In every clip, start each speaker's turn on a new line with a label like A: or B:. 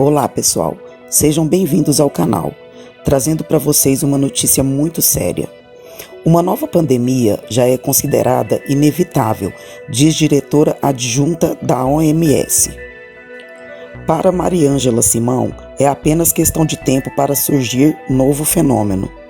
A: Olá pessoal, sejam bem-vindos ao canal, trazendo para vocês uma notícia muito séria. Uma nova pandemia já é considerada inevitável, diz diretora adjunta da OMS. Para Mariângela Simão, é apenas questão de tempo para surgir novo fenômeno.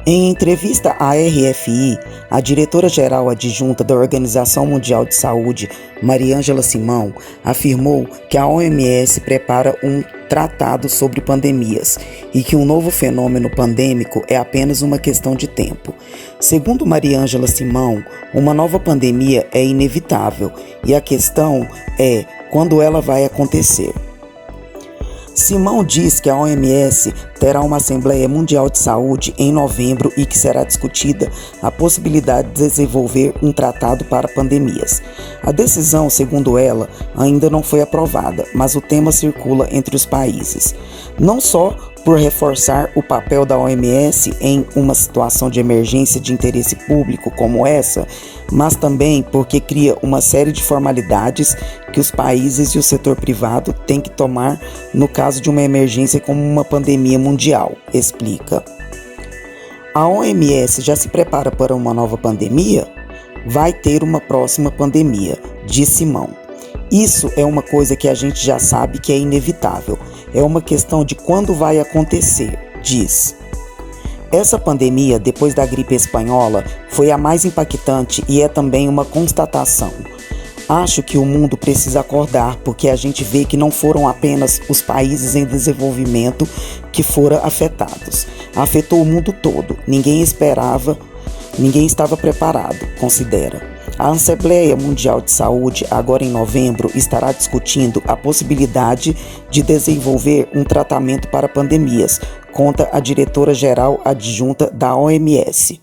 A: Em entrevista à RFI, a diretora-geral adjunta da Organização Mundial de Saúde, Mariângela Simão, afirmou que a OMS prepara um tratado sobre pandemias e que um novo fenômeno pandêmico é apenas uma questão de tempo. Segundo Mariângela Simão, uma nova pandemia é inevitável e a questão é quando ela vai acontecer. Simão diz que a OMS terá uma Assembleia Mundial de Saúde em novembro e que será discutida a possibilidade de desenvolver um tratado para pandemias. A decisão, segundo ela, ainda não foi aprovada, mas o tema circula entre os países. Não só por reforçar o papel da OMS em uma situação de emergência de interesse público como essa, mas também porque cria uma série de formalidades que os países e o setor privado têm que tomar no caso de uma emergência como uma pandemia mundial, explica. A OMS já se prepara para uma nova pandemia? Vai ter uma próxima pandemia, diz Simão. Isso é uma coisa que a gente já sabe que é inevitável. É uma questão de quando vai acontecer, diz. Essa pandemia, depois da gripe espanhola, foi a mais impactante e é também uma constatação. Acho que o mundo precisa acordar, porque a gente vê que não foram apenas os países em desenvolvimento que foram afetados. Afetou o mundo todo. Ninguém estava preparado, considera. A Assembleia Mundial de Saúde, agora em novembro, estará discutindo a possibilidade de desenvolver um tratamento para pandemias, conta a diretora-geral adjunta da OMS.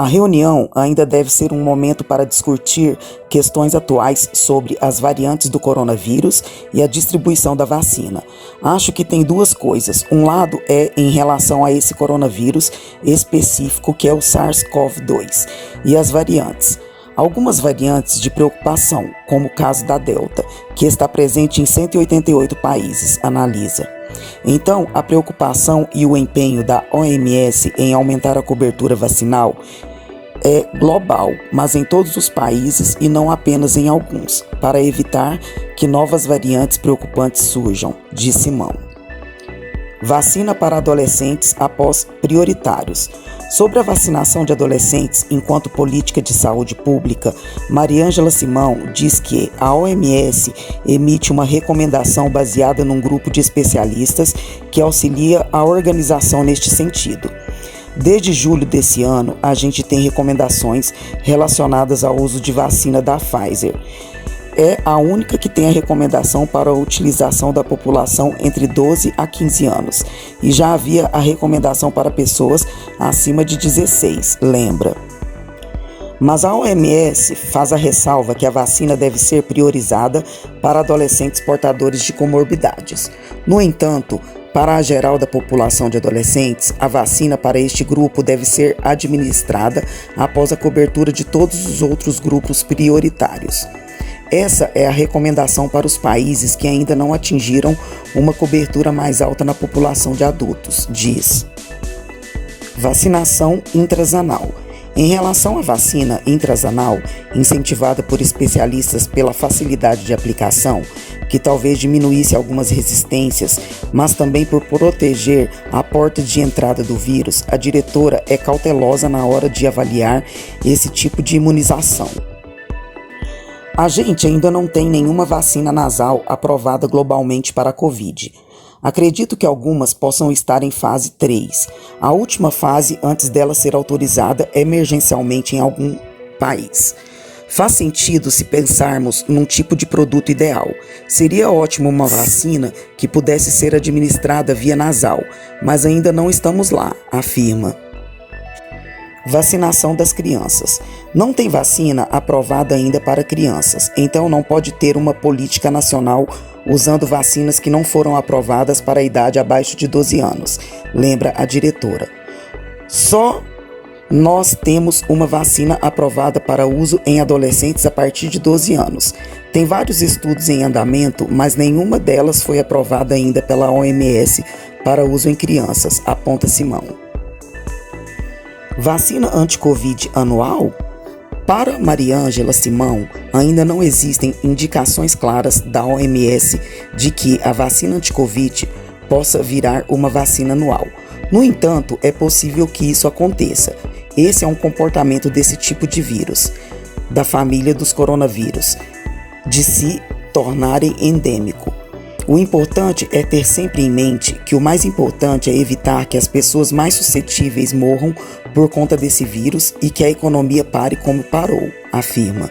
A: A reunião ainda deve ser um momento para discutir questões atuais sobre as variantes do coronavírus e a distribuição da vacina. Acho que tem duas coisas. Um lado é em relação a esse coronavírus específico que é o SARS-CoV-2 e as variantes. Algumas variantes de preocupação, como o caso da Delta, que está presente em 188 países, analisa. Então, a preocupação e o empenho da OMS em aumentar a cobertura vacinal é global, mas em todos os países e não apenas em alguns, para evitar que novas variantes preocupantes surjam, diz Simão. Vacina para adolescentes após prioritários. Sobre a vacinação de adolescentes enquanto política de saúde pública, Mariângela Simão diz que a OMS emite uma recomendação baseada num grupo de especialistas que auxilia a organização neste sentido. Desde julho desse ano, a gente tem recomendações relacionadas ao uso de vacina da Pfizer. É a única que tem a recomendação para a utilização da população entre 12 a 15 anos. E já havia a recomendação para pessoas acima de 16, lembra? Mas a OMS faz a ressalva que a vacina deve ser priorizada para adolescentes portadores de comorbidades. No entanto, para a geral da população de adolescentes, a vacina para este grupo deve ser administrada após a cobertura de todos os outros grupos prioritários. Essa é a recomendação para os países que ainda não atingiram uma cobertura mais alta na população de adultos, diz. Vacinação intrazanal. Em relação à vacina intrazanal, incentivada por especialistas pela facilidade de aplicação, que talvez diminuísse algumas resistências, mas também por proteger a porta de entrada do vírus, a diretora é cautelosa na hora de avaliar esse tipo de imunização. A gente ainda não tem nenhuma vacina nasal aprovada globalmente para a Covid. Acredito que algumas possam estar em fase 3, a última fase antes dela ser autorizada emergencialmente em algum país. Faz sentido se pensarmos num tipo de produto ideal. Seria ótimo uma vacina que pudesse ser administrada via nasal, mas ainda não estamos lá, afirma. Vacinação das crianças. Não tem vacina aprovada ainda para crianças, então não pode ter uma política nacional usando vacinas que não foram aprovadas para a idade abaixo de 12 anos, lembra a diretora. Só nós temos uma vacina aprovada para uso em adolescentes a partir de 12 anos. Tem vários estudos em andamento, mas nenhuma delas foi aprovada ainda pela OMS para uso em crianças, aponta Simão. Vacina anti-Covid anual? Para Mariângela Simão, ainda não existem indicações claras da OMS de que a vacina anti-Covid possa virar uma vacina anual. No entanto, é possível que isso aconteça. Esse é um comportamento desse tipo de vírus, da família dos coronavírus, de se tornarem endêmico. O importante é ter sempre em mente que o mais importante é evitar que as pessoas mais suscetíveis morram por conta desse vírus e que a economia pare como parou, afirma.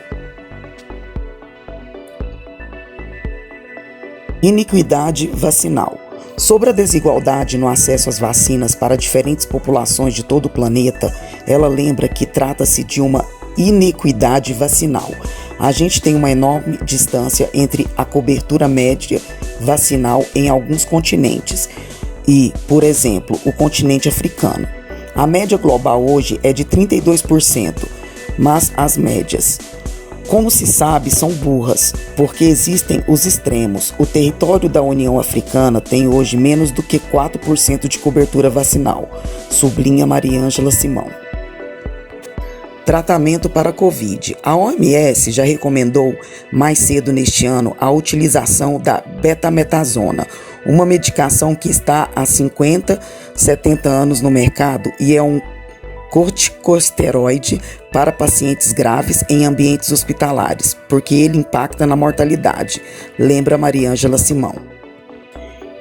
A: Iniquidade vacinal. Sobre a desigualdade no acesso às vacinas para diferentes populações de todo o planeta, ela lembra que trata-se de uma inequidade vacinal. A gente tem uma enorme distância entre a cobertura média vacinal em alguns continentes e, por exemplo, o continente africano. A média global hoje é de 32%, mas as médias, como se sabe, são burras, porque existem os extremos. O território da União Africana tem hoje menos do que 4% de cobertura vacinal, sublinha Mariângela Simão. Tratamento para a Covid. A OMS já recomendou mais cedo neste ano a utilização da betametasona, uma medicação que está há 50, 70 anos no mercado e é um corticosteroide para pacientes graves em ambientes hospitalares, porque ele impacta na mortalidade, lembra Mariângela Simão.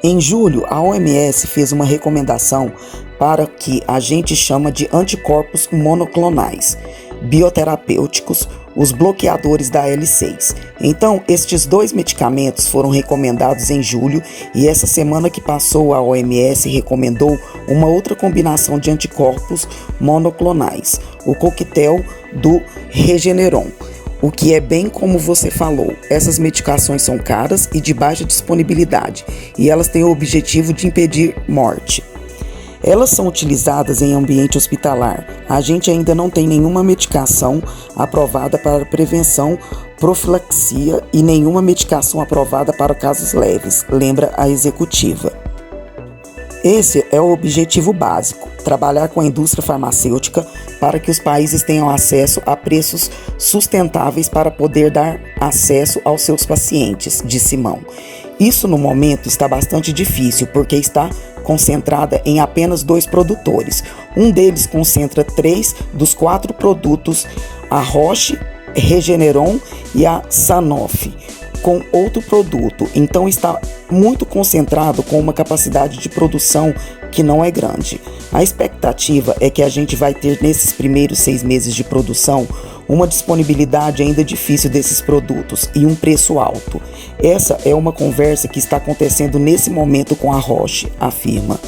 A: Em julho, a OMS fez uma recomendação para o que a gente chama de anticorpos monoclonais bioterapêuticos, os bloqueadores da IL-6. Então, estes dois medicamentos foram recomendados em julho e essa semana que passou a OMS recomendou uma outra combinação de anticorpos monoclonais, o coquetel do Regeneron. O que é bem como você falou, essas medicações são caras e de baixa disponibilidade e elas têm o objetivo de impedir morte. Elas são utilizadas em ambiente hospitalar. A gente ainda não tem nenhuma medicação aprovada para prevenção, profilaxia e nenhuma medicação aprovada para casos leves, lembra a executiva. Esse é o objetivo básico, trabalhar com a indústria farmacêutica para que os países tenham acesso a preços sustentáveis para poder dar acesso aos seus pacientes, disse Simão. Isso no momento está bastante difícil porque está concentrada em apenas 2 produtores. Um deles concentra 3 dos 4 produtos, a Roche, Regeneron e a Sanofi, com outro produto. Então está muito concentrado com uma capacidade de produção que não é grande. A expectativa é que a gente vai ter nesses primeiros 6 meses de produção uma disponibilidade ainda difícil desses produtos e um preço alto. Essa é uma conversa que está acontecendo nesse momento com a Roche, afirma.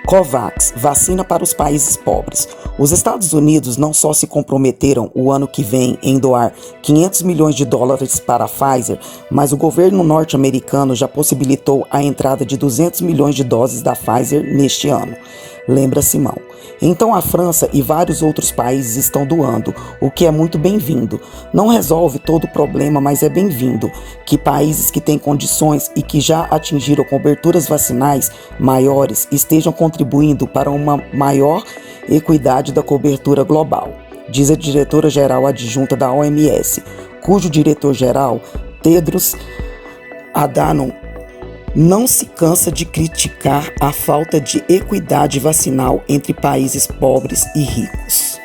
A: COVAX, vacina para os países pobres. Os Estados Unidos não só se comprometeram o ano que vem em doar 500 milhões de dólares para a Pfizer, mas o governo norte-americano já possibilitou a entrada de 200 milhões de doses da Pfizer neste ano, lembra Simão. Então a França e vários outros países estão doando, o que é muito bem-vindo. Não resolve todo o problema, mas é bem-vindo que países que têm condições e que já atingiram coberturas vacinais maiores estejam contribuindo para uma maior equidade da cobertura global, diz a diretora-geral adjunta da OMS, cujo diretor-geral, Tedros Adhanom, não se cansa de criticar a falta de equidade vacinal entre países pobres e ricos.